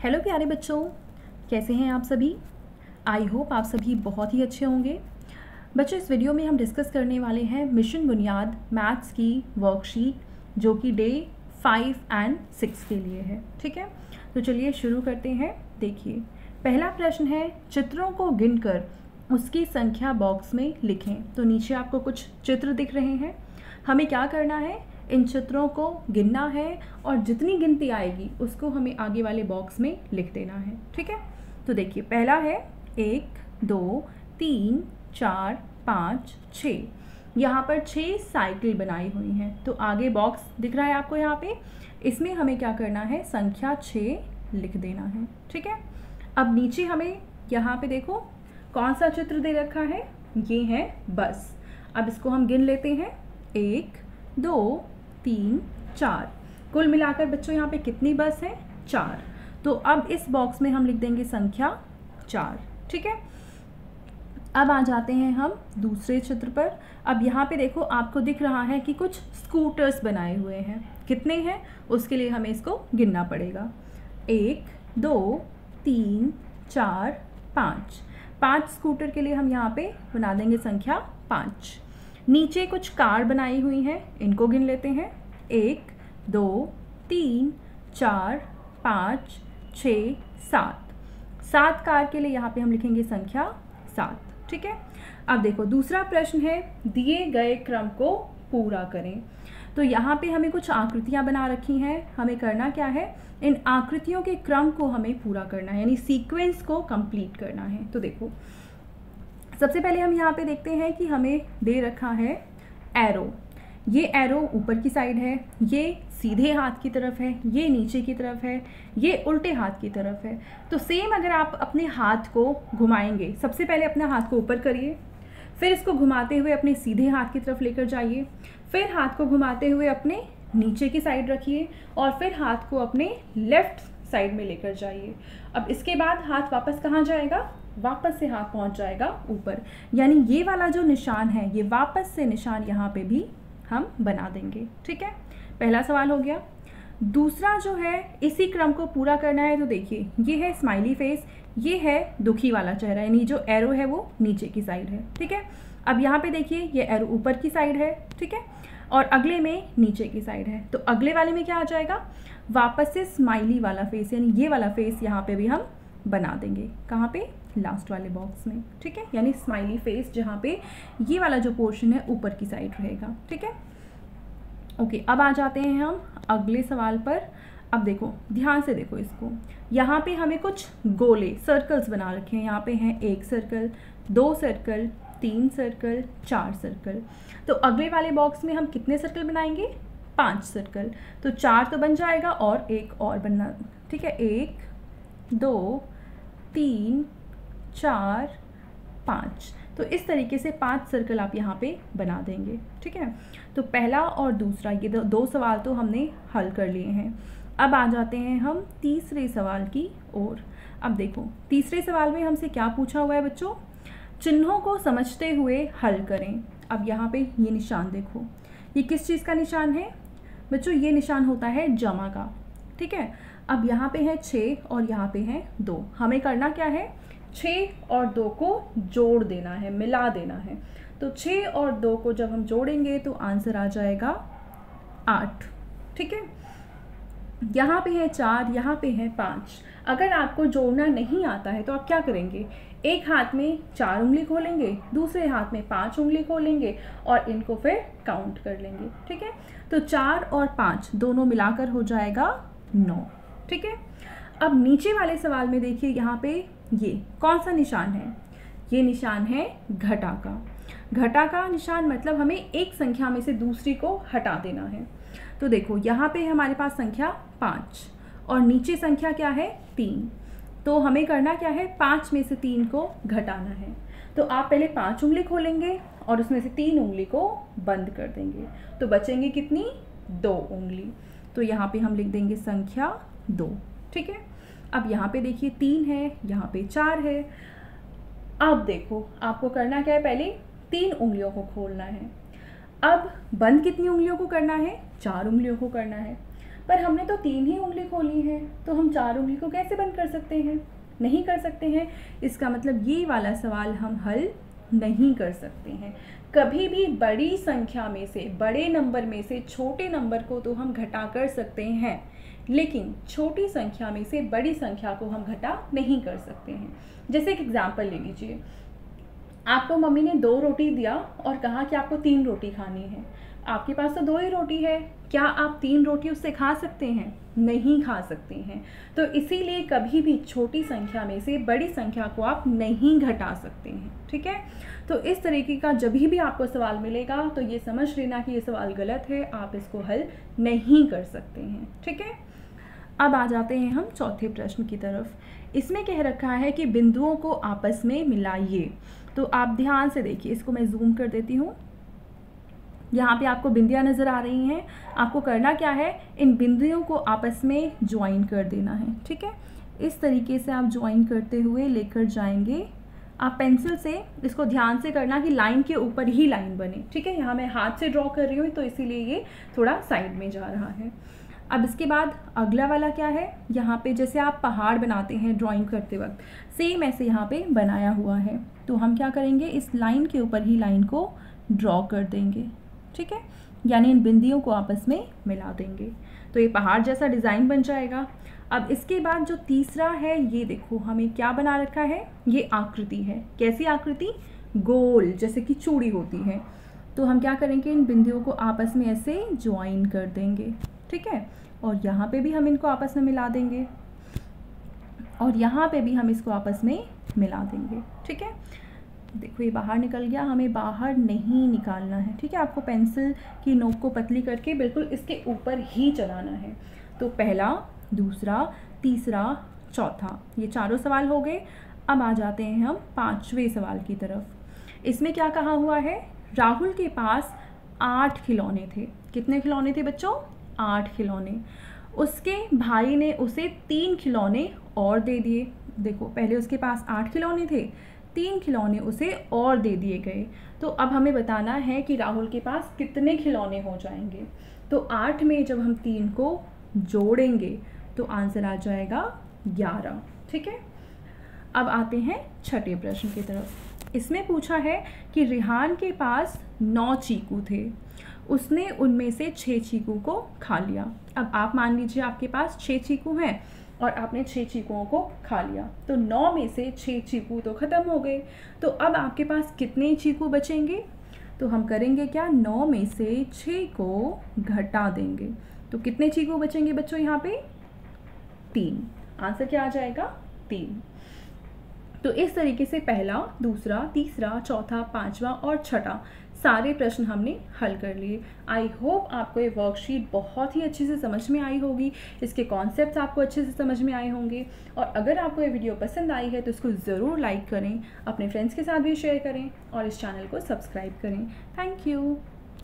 Hello प्यारे बच्चों, कैसे हैं आप सभी। आई होप आप सभी बहुत ही अच्छे होंगे। बच्चों, इस वीडियो में हम डिस्कस करने वाले हैं मिशन बुनियाद मैथ्स की वर्कशीट जो कि डे 5 और 6 के लिए है। ठीक है, तो चलिए शुरू करते हैं। देखिए, पहला प्रश्न है, चित्रों को गिनकर उसकी संख्या बॉक्स में लिखें। तो नीचे आपको कुछ चित्र दिख रहे हैं। हमें क्या करना है, इन चित्रों को गिनना है और जितनी गिनती आएगी उसको हमें आगे वाले बॉक्स में लिख देना है। ठीक है, तो देखिए, पहला है 1 2 3 4 5 6। यहाँ पर 6 साइकिल बनाई हुई हैं। तो आगे बॉक्स दिख रहा है आपको, यहाँ पे इसमें हमें क्या करना है, संख्या 6 लिख देना है। ठीक है, अब नीचे हमें यहाँ पे देखो कौन सा चित्र दे रखा है, ये है बस। अब इसको हम गिन लेते हैं, 1 2 3 4। कुल मिलाकर बच्चों यहाँ पे कितनी बस है, 4। तो अब इस बॉक्स में हम लिख देंगे संख्या 4। ठीक है, अब आ जाते हैं हम दूसरे चित्र पर। अब यहाँ पे देखो आपको दिख रहा है कि कुछ स्कूटर्स बनाए हुए हैं। कितने हैं, उसके लिए हमें इसको गिनना पड़ेगा। 1 2 3 4 5। 5 स्कूटर के लिए हम यहाँ पे बना देंगे संख्या 5। नीचे कुछ कार बनाई हुई हैं, इनको गिन लेते हैं। 1 2 3 4 5 6 7। 7 कार के लिए यहाँ पे हम लिखेंगे संख्या 7। ठीक है, अब देखो दूसरा प्रश्न है, दिए गए क्रम को पूरा करें। तो यहाँ पे हमें कुछ आकृतियाँ बना रखी हैं। हमें करना क्या है, इन आकृतियों के क्रम को हमें पूरा करना है, यानी सीक्वेंस को कंप्लीट करना है। तो देखो, सबसे पहले हम यहाँ पे देखते हैं कि हमें दे रखा है एरो। ये एरो ऊपर की साइड है, ये सीधे हाथ की तरफ है, ये नीचे की तरफ है, ये उल्टे हाथ की तरफ है। तो सेम अगर आप अपने हाथ को घुमाएंगे, सबसे पहले अपना हाथ को ऊपर करिए, फिर इसको घुमाते हुए अपने सीधे हाथ की तरफ लेकर जाइए, फिर हाथ को घुमाते हुए अपने नीचे की साइड रखिए और फिर हाथ को अपने लेफ्ट साइड में लेकर जाइए। अब इसके बाद हाथ वापस कहाँ जाएगा, वापस से हाथ पहुंच जाएगा ऊपर, यानी ये वाला जो निशान है, ये वापस से निशान यहाँ पे भी हम बना देंगे। ठीक है, पहला सवाल हो गया। दूसरा जो है, इसी क्रम को पूरा करना है। तो देखिए, ये है स्माइली फेस, ये है दुखी वाला चेहरा, यानी जो एरो है वो नीचे की साइड है। ठीक है, अब यहाँ पे देखिए ये एरो ऊपर की साइड है। ठीक है, और अगले में नीचे की साइड है। तो अगले वाले में क्या आ जाएगा, वापस से स्माइली वाला फेस, यानी ये वाला फेस यहाँ पे भी हम बना देंगे। कहाँ पे, लास्ट वाले बॉक्स में। ठीक है, यानी स्माइली फेस जहाँ पे ये वाला जो पोर्शन है ऊपर की साइड रहेगा। ठीक है, ओके, अब आ जाते हैं हम अगले सवाल पर। अब देखो, ध्यान से देखो इसको, यहाँ पे हमें कुछ गोले सर्कल्स बना रखे हैं। यहाँ पे हैं 1 सर्कल, 2 सर्कल, 3 सर्कल, 4 सर्कल। तो अगले वाले बॉक्स में हम कितने सर्कल बनाएंगे, 5 सर्कल। तो 4 तो बन जाएगा और एक और बनना। ठीक है, 1 2 3 4 5। तो इस तरीके से 5 सर्कल आप यहाँ पे बना देंगे। ठीक है, तो पहला और दूसरा ये दो सवाल तो हमने हल कर लिए हैं। अब आ जाते हैं हम तीसरे सवाल की ओर। अब देखो, तीसरे सवाल में हमसे क्या पूछा हुआ है बच्चों, चिन्हों को समझते हुए हल करें। अब यहाँ पे ये निशान देखो, ये किस चीज़ का निशान है बच्चों, ये निशान होता है जमा का। ठीक है, अब यहाँ पे है 6 और यहाँ पे है 2। हमें करना क्या है, 6 और 2 को जोड़ देना है, मिला देना है। तो 6 और 2 को जब हम जोड़ेंगे तो आंसर आ जाएगा 8। ठीक है, यहाँ पे है 4, यहाँ पे है 5। अगर आपको जोड़ना नहीं आता है तो आप क्या करेंगे, एक हाथ में 4 उंगली खोलेंगे, दूसरे हाथ में 5 उंगली खोलेंगे और इनको फिर काउंट कर लेंगे। ठीक है, तो 4 और 5 दोनों मिलाकर हो जाएगा 9। ठीक है, अब नीचे वाले सवाल में देखिए, यहाँ पे ये कौन सा निशान है, ये निशान है घटा का। घटा का निशान मतलब हमें एक संख्या में से दूसरी को हटा देना है। तो देखो, यहाँ पे हमारे पास संख्या 5 और नीचे संख्या क्या है, 3। तो हमें करना क्या है, 5 में से 3 को घटाना है। तो आप पहले 5 उंगली खोलेंगे और उसमें से 3 उंगली को बंद कर देंगे, तो बचेंगे कितनी, 2 उंगली। तो यहाँ पे हम लिख देंगे संख्या 2। ठीक है, अब यहाँ पे देखिए 3 है, यहाँ पे 4 है। अब देखो, आपको करना क्या है, पहले 3 उंगलियों को खोलना है। अब बंद कितनी उंगलियों को करना है, 4 उंगलियों को करना है। पर हमने तो 3 ही उंगली खोली है, तो हम 4 उंगली को कैसे बंद कर सकते हैं? नहीं कर सकते हैं। इसका मतलब ये वाला सवाल हम हल नहीं कर सकते हैं। कभी भी बड़ी संख्या में से, बड़े नंबर में से छोटे नंबर को तो हम घटा कर सकते हैं, लेकिन छोटी संख्या में से बड़ी संख्या को हम घटा नहीं कर सकते हैं। जैसे एक एग्जाम्पल ले लीजिए, आपको मम्मी ने 2 रोटी दिया और कहा कि आपको 3 रोटी खानी है। आपके पास तो 2 ही रोटी है, क्या आप 3 रोटी उससे खा सकते हैं? नहीं खा सकते हैं। तो इसीलिए कभी भी छोटी संख्या में से बड़ी संख्या को आप नहीं घटा सकते हैं, ठीक है। तो इस तरीके का जब भी आपको सवाल मिलेगा तो ये समझ लेना कि ये सवाल गलत है, आप इसको हल नहीं कर सकते हैं, ठीक है। अब आ जाते हैं हम चौथे प्रश्न की तरफ। इसमें कह रखा है कि बिंदुओं को आपस में मिलाइए। तो आप ध्यान से देखिए, इसको मैं जूम कर देती हूँ। यहाँ पे आपको बिंदियाँ नज़र आ रही हैं। आपको करना क्या है, इन बिंदुओं को आपस में ज्वाइन कर देना है, ठीक है। इस तरीके से आप ज्वाइन करते हुए लेकर जाएंगे। आप पेंसिल से इसको ध्यान से करना कि लाइन के ऊपर ही लाइन बने, ठीक है। यहाँ मैं हाथ से ड्रॉ कर रही हूँ तो इसीलिए ये थोड़ा साइड में जा रहा है। अब इसके बाद अगला वाला क्या है, यहाँ पे जैसे आप पहाड़ बनाते हैं ड्राइंग करते वक्त, सेम ऐसे यहाँ पे बनाया हुआ है। तो हम क्या करेंगे, इस लाइन के ऊपर ही लाइन को ड्रॉ कर देंगे, ठीक है, यानी इन बिंदियों को आपस में मिला देंगे। तो ये पहाड़ जैसा डिज़ाइन बन जाएगा। अब इसके बाद जो तीसरा है, ये देखो हमें क्या बना रखा है, ये आकृति है। कैसी आकृति? गोल, जैसे कि चूड़ी होती है। तो हम क्या करेंगे, इन बिंदियों को आपस में ऐसे ज्वाइन कर देंगे, ठीक है। और यहाँ पे भी हम इनको आपस में मिला देंगे और यहाँ पे भी हम इसको आपस में मिला देंगे, ठीक है। देखो ये बाहर निकल गया, हमें बाहर नहीं निकालना है, ठीक है। आपको पेंसिल की नोक को पतली करके बिल्कुल इसके ऊपर ही चलाना है। तो पहला, दूसरा, तीसरा, चौथा, ये चारों सवाल हो गए। अब आ जाते हैं हम 5वें सवाल की तरफ। इसमें क्या कहा हुआ है, राहुल के पास 8 खिलौने थे। कितने खिलौने थे बच्चों? 8 खिलौने। उसके भाई ने उसे 3 खिलौने और दे दिए। देखो पहले उसके पास 8 खिलौने थे, 3 खिलौने उसे और दे दिए गए। तो अब हमें बताना है कि राहुल के पास कितने खिलौने हो जाएंगे। तो 8 में जब हम 3 को जोड़ेंगे तो आंसर आ जाएगा 11, ठीक है। अब आते हैं छठे प्रश्न की तरफ। इसमें पूछा है कि रिहान के पास 9 चीकू थे, उसने उनमें से 6 चीकू को खा लिया। अब आप मान लीजिए आपके पास 6 चीकू हैं और आपने 6 चीकुओं को खा लिया, तो 9 में से 6 चीकू तो ख़त्म हो गए। तो अब आपके पास कितने चीकू बचेंगे? तो हम करेंगे क्या, 9 में से 6 को घटा देंगे। तो कितने चीकू बचेंगे बच्चों यहाँ पे? 3। आंसर क्या आ जाएगा? 3। तो इस तरीके से पहला, दूसरा, तीसरा, चौथा, 5वां और छठा सारे प्रश्न हमने हल कर लिए। आई होप आपको ये वर्कशीट बहुत ही अच्छे से समझ में आई होगी, इसके कॉन्सेप्ट्स आपको अच्छे से समझ में आए होंगे। और अगर आपको ये वीडियो पसंद आई है तो इसको ज़रूर लाइक करें, अपने फ्रेंड्स के साथ भी शेयर करें और इस चैनल को सब्सक्राइब करें। Thank you.